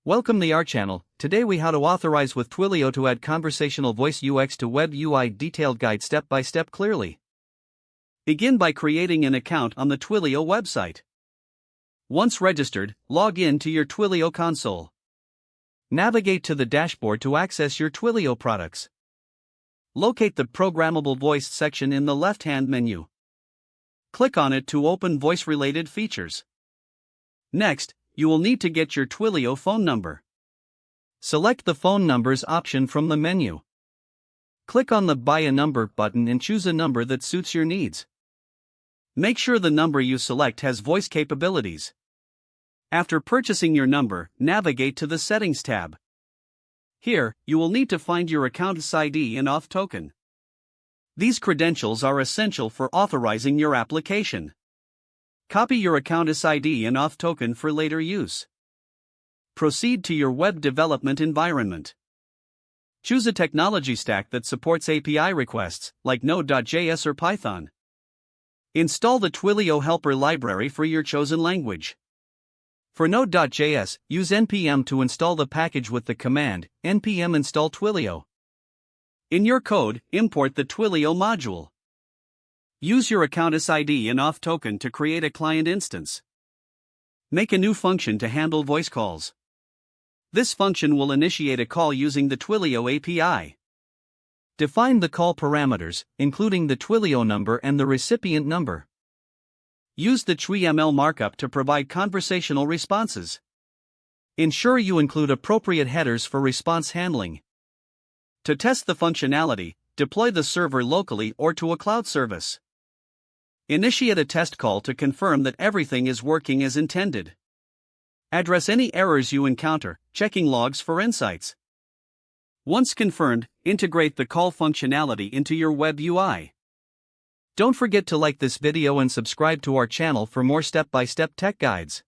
Welcome to our channel. Today we how to authorize with Twilio to add conversational voice UX to web UI detailed guide step by step clearly. Begin by creating an account on the Twilio website. Once registered, log in to your Twilio console. Navigate to the dashboard to access your Twilio products. Locate the programmable voice section in the left-hand menu. Click on it to open voice-related features. Next, you will need to get your Twilio phone number. Select the phone numbers option from the menu. Click on the Buy a Number button and choose a number that suits your needs. Make sure the number you select has voice capabilities. After purchasing your number, navigate to the Settings tab. Here, you will need to find your account's ID and auth token. These credentials are essential for authorizing your application. Copy your account's ID and auth token for later use. Proceed to your web development environment. Choose a technology stack that supports API requests, like Node.js or Python. Install the Twilio helper library for your chosen language. For Node.js, use npm to install the package with the command npm install Twilio. In your code, import the Twilio module. Use your account's ID and auth token to create a client instance. Make a new function to handle voice calls. This function will initiate a call using the Twilio API. Define the call parameters, including the Twilio number and the recipient number. Use the TWIML markup to provide conversational responses. Ensure you include appropriate headers for response handling. To test the functionality, deploy the server locally or to a cloud service. Initiate a test call to confirm that everything is working as intended. Address any errors you encounter, checking logs for insights. Once confirmed, integrate the call functionality into your web UI. Don't forget to like this video and subscribe to our channel for more step-by-step tech guides.